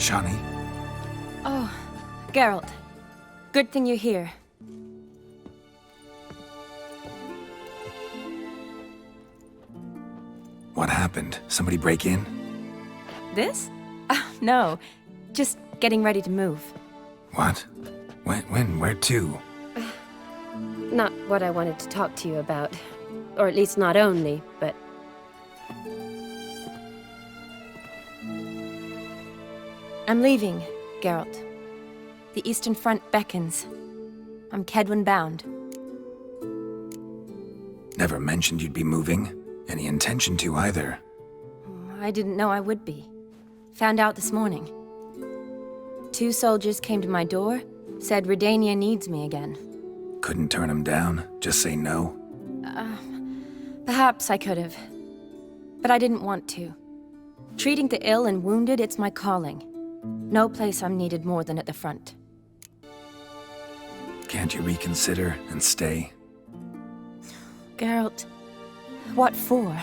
Shani? Oh, Geralt. Good thing you're here. What happened? Somebody break in? This? No. Just getting ready to move. What? When? Where to? Not what I wanted to talk to you about. Or at least not only, but... I'm leaving, Geralt. The Eastern Front beckons. I'm Kedwin bound. Never mentioned you'd be moving. Any intention to either. I didn't know I would be. Found out this morning. 2 soldiers came to my door, said Redania needs me again. Couldn't turn him down? Just say no? Perhaps I could have. But I didn't want to. Treating the ill and wounded, it's my calling. No place I'm needed more than at the front. Can't you reconsider and stay? Geralt, what for?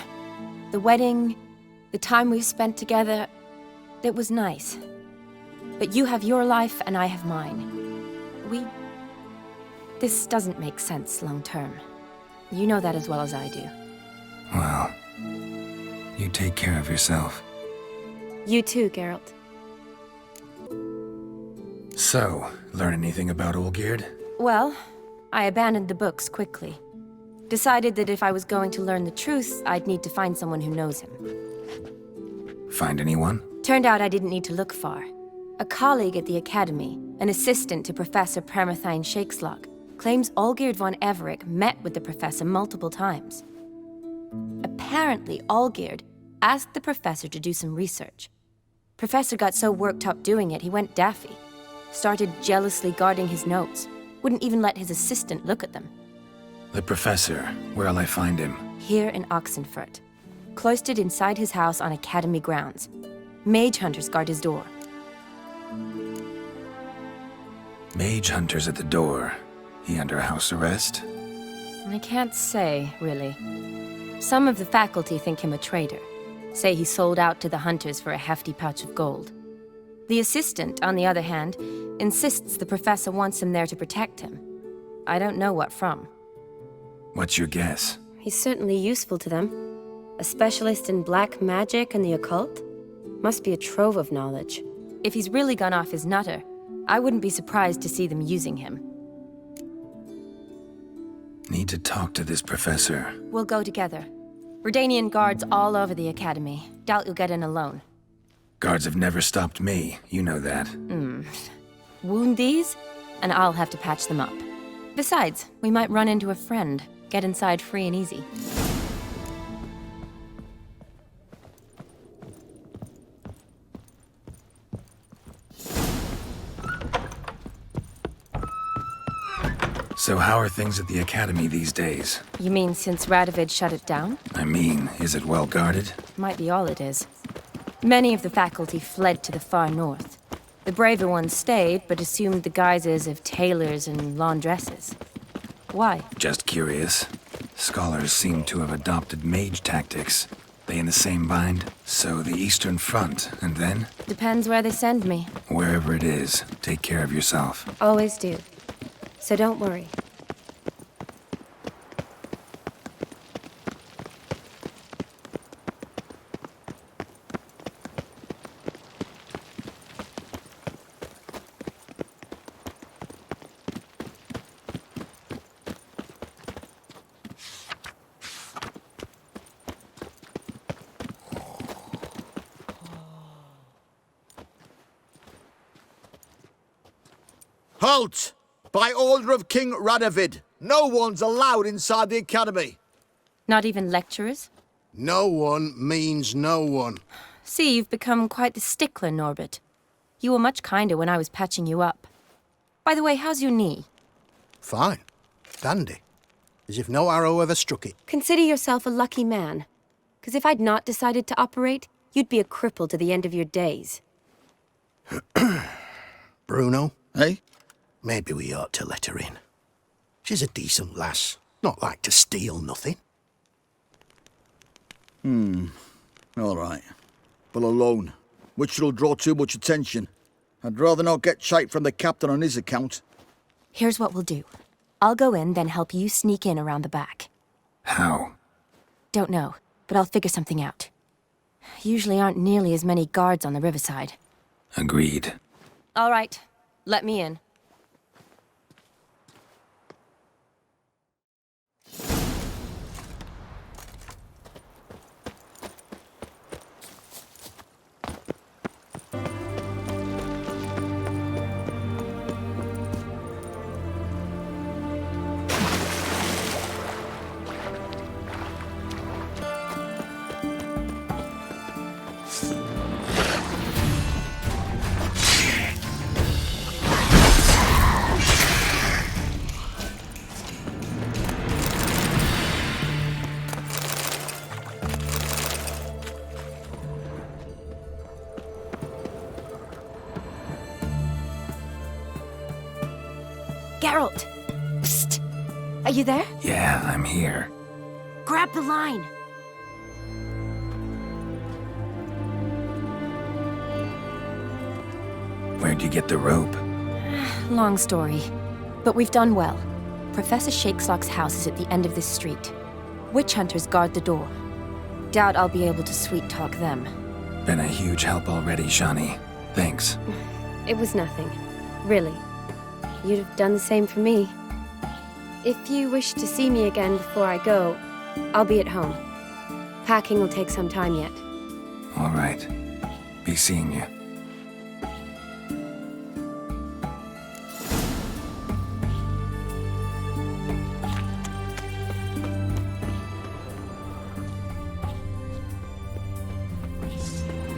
The wedding, the time we've spent together, it was nice. But you have your life and I have mine. This doesn't make sense long term. You know that as well as I do. Well, you take care of yourself. You too, Geralt. So, learn anything about Olgierd? Well, I abandoned the books quickly. Decided that if I was going to learn the truth, I'd need to find someone who knows him. Find anyone? Turned out I didn't need to look far. A colleague at the Academy, an assistant to Professor Permathine Shakeslock, claims Olgierd von Everec met with the professor multiple times. Apparently, Olgierd asked the professor to do some research. Professor got so worked up doing it, he went daffy. Started jealously guarding his notes. Wouldn't even let his assistant look at them. The professor. Where'll I find him? Here in Oxenfurt. Cloistered inside his house on Academy grounds. Mage hunters guard his door. Mage hunters at the door. He under house arrest? I can't say, really. Some of the faculty think him a traitor. Say he sold out to the hunters for a hefty pouch of gold. The assistant, on the other hand, insists the professor wants him there to protect him. I don't know what from. What's your guess? He's certainly useful to them. A specialist in black magic and the occult? Must be a trove of knowledge. If he's really gone off his nutter, I wouldn't be surprised to see them using him. Need to talk to this professor. We'll go together. Redanian guards all over the Academy. Doubt you'll get in alone. Guards have never stopped me, you know that. Wound these, and I'll have to patch them up. Besides, we might run into a friend. Get inside free and easy. So how are things at the Academy these days? You mean since Radovid shut it down? I mean, is it well guarded? Might be all it is. Many of the faculty fled to the far north. The braver ones stayed, but assumed the guises of tailors and laundresses. Why? Just curious. Scholars seem to have adopted mage tactics. They in the same bind? So the Eastern Front, and then? Depends where they send me. Wherever it is, take care of yourself. Always do. So don't worry. Halt! By order of King Radovid, no one's allowed inside the Academy. Not even lecturers? No one means no one. See, you've become quite the stickler, Norbert. You were much kinder when I was patching you up. By the way, how's your knee? Fine. Dandy. As if no arrow ever struck it. Consider yourself a lucky man. Because if I'd not decided to operate, you'd be a cripple to the end of your days. Bruno? Eh? Maybe we ought to let her in. She's a decent lass. Not like to steal nothing. All right. But alone. which will draw too much attention. I'd rather not get shite from the captain on his account. Here's what we'll do. I'll go in, then help you sneak in around the back. How? Don't know, but I'll figure something out. Usually aren't nearly as many guards on the riverside. Agreed. All right, let me in. Geralt! Psst! Are you there? Yeah, I'm here. Grab the line! Where'd you get the rope? Long story. But we've done well. Professor Shakeslock's house is at the end of this street. Witch hunters guard the door. Doubt I'll be able to sweet-talk them. Been a huge help already, Shani. Thanks. It was nothing. Really. You'd have done the same for me. If you wish to see me again before I go, I'll be at home. Packing will take some time yet. All right. Be seeing you.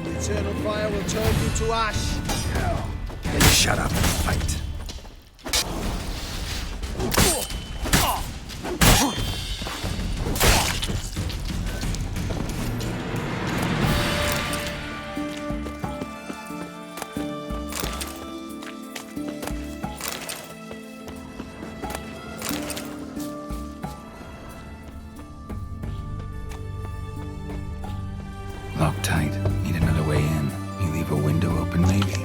The eternal fire will turn you to ash. Shut up and fight. Locked tight. Need another way in. You leave a window open, maybe?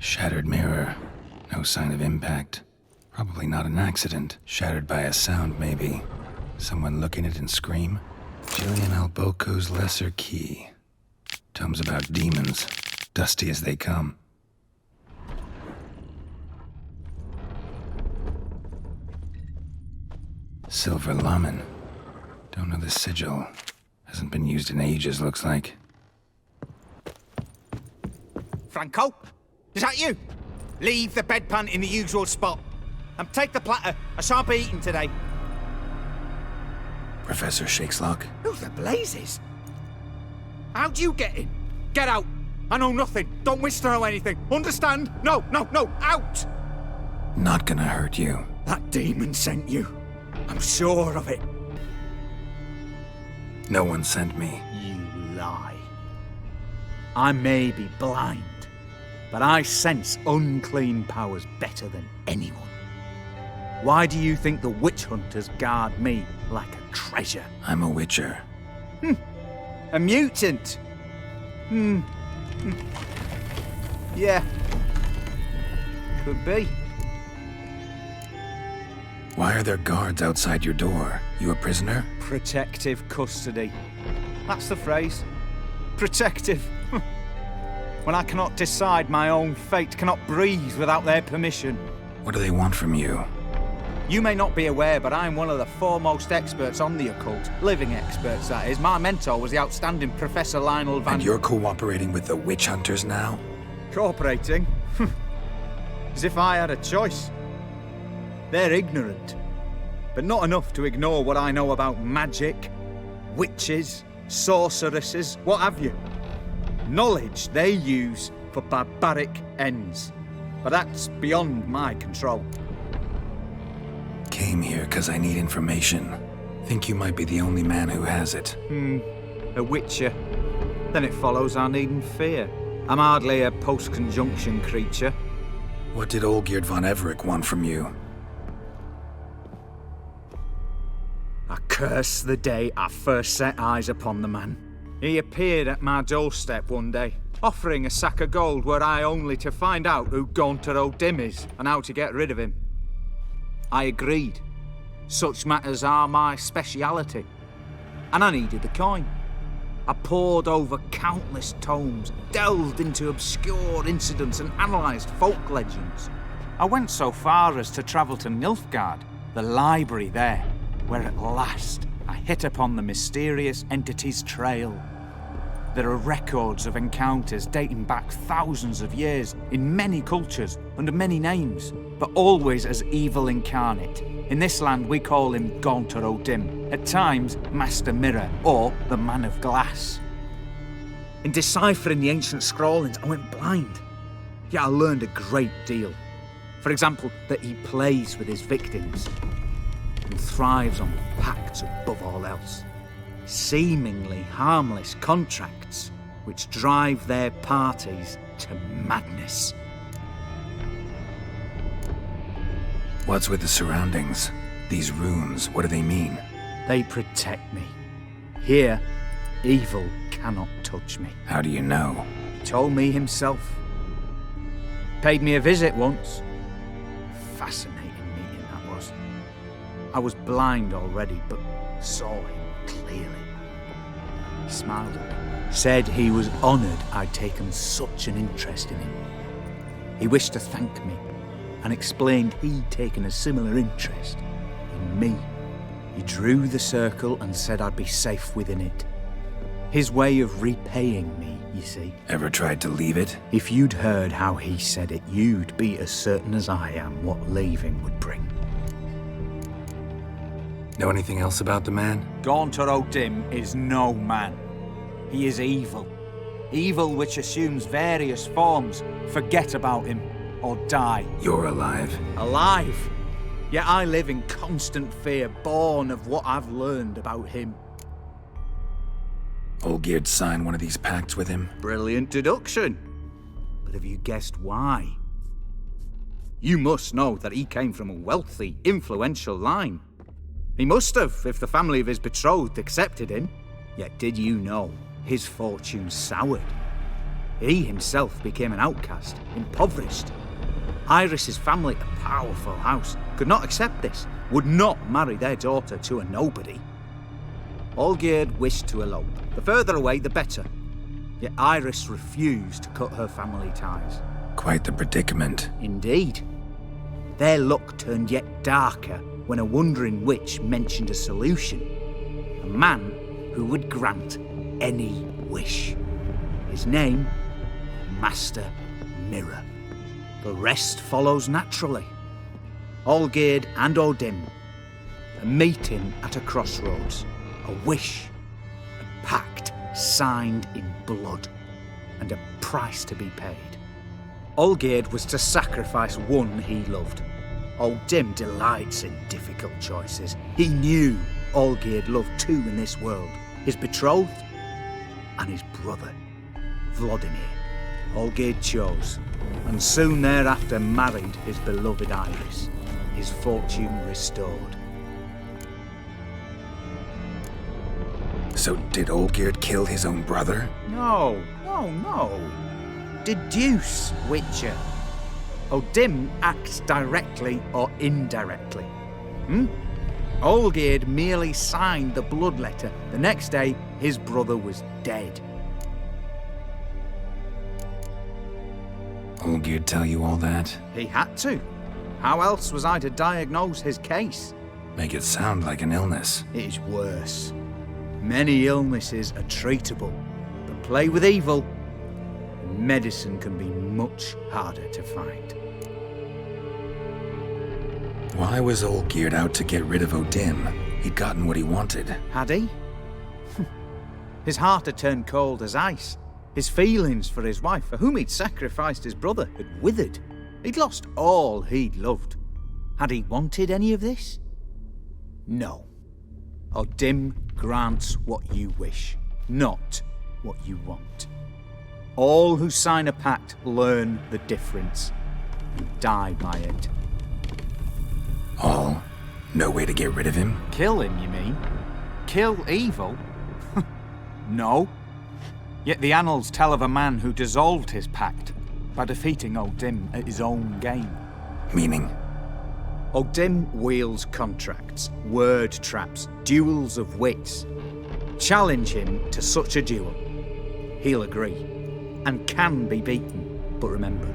Shattered mirror. No sign of impact. Probably not an accident. Shattered by a sound, maybe. Someone looking at it and scream. Jillian Alboco's lesser key. Tomes about demons. Dusty as they come. Silver Lamen. Don't know the sigil. Hasn't been used in ages, looks like. Franco? Is that you? Leave the bedpan in the usual spot. And take the platter. I shan't be eating today. Professor Shakeslock? Who the blazes? How'd you get in? Get out. I know nothing. Don't wish to know anything. Understand? No, no, no. Out! Not gonna hurt you. That demon sent you. I'm sure of it. No one sent me. You lie. I may be blind, but I sense unclean powers better than anyone. Why do you think the witch hunters guard me like a treasure? I'm a witcher. A mutant? Yeah. Could be. Why are there guards outside your door? You a prisoner? Protective custody. That's the phrase. Protective. when I cannot decide my own fate, cannot breathe without their permission. What do they want from you? You may not be aware, but I'm one of the foremost experts on the occult. Living experts, that is. My mentor was the outstanding Professor Lionel Van... And you're cooperating with the witch hunters now? Cooperating? As if I had a choice. They're ignorant, but not enough to ignore what I know about magic, witches, sorceresses, what have you. Knowledge they use for barbaric ends. But that's beyond my control. Came here because I need information. Think you might be the only man who has it. A witcher. Then it follows I needn't fear. I'm hardly a post-conjunction creature. What did Olgierd von Everec want from you? I curse the day I first set eyes upon the man. He appeared at my doorstep one day, offering a sack of gold were I only to find out who Gaunter O'Dimm is and how to get rid of him. I agreed. Such matters are my speciality. And I needed the coin. I pored over countless tomes, delved into obscure incidents and analysed folk legends. I went so far as to travel to Nilfgaard, the library there, where at last I hit upon the mysterious entity's trail. There are records of encounters dating back thousands of years in many cultures under many names, but always as evil incarnate. In this land we call him Gaunter O'Dimm, at times Master Mirror or the Man of Glass. In deciphering the ancient scrawlings I went blind, yet I learned a great deal. For example, that he plays with his victims and thrives on pacts above all else. Seemingly harmless contracts which drive their parties to madness. What's with the surroundings? These runes, what do they mean? They protect me. Here, evil cannot touch me. How do you know? He told me himself. Paid me a visit once. Fascinating meeting that was. I was blind already, but saw him clearly. He smiled at me, said he was honoured I'd taken such an interest in him. He wished to thank me, and explained he'd taken a similar interest in me. He drew the circle and said I'd be safe within it. His way of repaying me, you see. Ever tried to leave it? If you'd heard how he said it, you'd be as certain as I am what leaving would bring. Know anything else about the man? Gaunter O'Dimm is no man. He is evil. Evil which assumes various forms. Forget about him, or die. You're alive. Alive? Yet I live in constant fear, born of what I've learned about him. Olgierd signed one of these pacts with him? Brilliant deduction. But have you guessed why? You must know that he came from a wealthy, influential line. He must have, if the family of his betrothed accepted him. Yet did you know his fortune soured? He himself became an outcast, impoverished. Iris's family, a powerful house, could not accept this, would not marry their daughter to a nobody. Olgierd wished to elope. The further away, the better. Yet Iris refused to cut her family ties. Quite the predicament. Indeed. Their luck turned yet darker when a wandering witch mentioned a solution. A man who would grant any wish. His name, Master Mirror. The rest follows naturally. Olgierd and O'Dimm, a meeting at a crossroads, a wish, a pact signed in blood, and a price to be paid. Olgierd was to sacrifice one he loved. O'Dimm delights in difficult choices. He knew Olgierd loved two in this world, his betrothed and his brother, Vladimir. Olgierd chose, and soon thereafter married his beloved Iris, his fortune restored. So did Olgierd kill his own brother? No. Deduce, Witcher. O'Dimm acts directly or indirectly. Olgierd merely signed the blood letter. The next day, his brother was dead. Olgierd tell you all that? He had to. How else was I to diagnose his case? Make it sound like an illness. It is worse. Many illnesses are treatable, but play with evil, and medicine can be much harder to find. Why was Olgierd out to get rid of O'Dimm? He'd gotten what he wanted. Had he? His heart had turned cold as ice. His feelings for his wife, for whom he'd sacrificed his brother, had withered. He'd lost all he'd loved. Had he wanted any of this? No. O'Dimm grants what you wish, not what you want. All who sign a pact learn the difference and die by it. All? No way to get rid of him? Kill him, you mean? Kill evil? No. Yet the annals tell of a man who dissolved his pact by defeating O'Dimm at his own game. Meaning? O'Dimm wields contracts, word traps, duels of wits. Challenge him to such a duel. He'll agree, and can be beaten. But remember,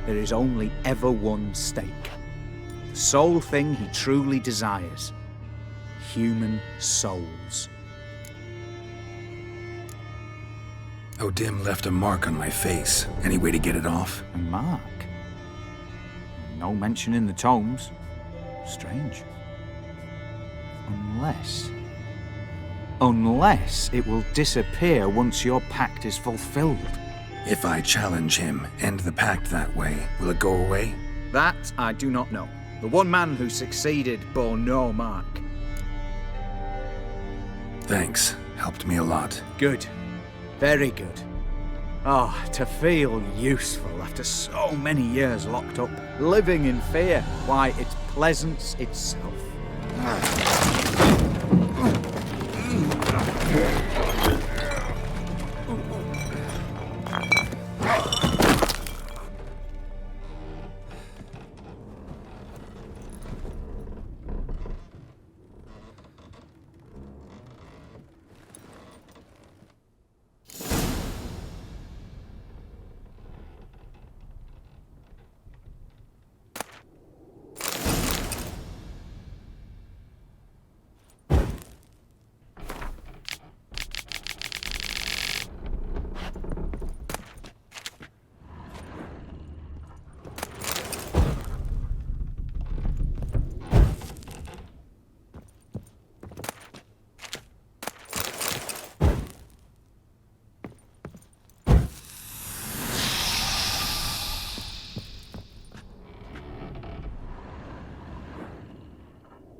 there is only ever one stake. The sole thing he truly desires. Human souls. O'Dimm left a mark on my face. Any way to get it off? A mark? No mention in the tomes. Strange. Unless it will disappear once your pact is fulfilled. If I challenge him, end the pact that way, will it go away? That I do not know. The one man who succeeded bore no mark. Thanks. Helped me a lot. Good. Very good. Oh, to feel useful after so many years locked up, living in fear. Why, it's pleasance itself.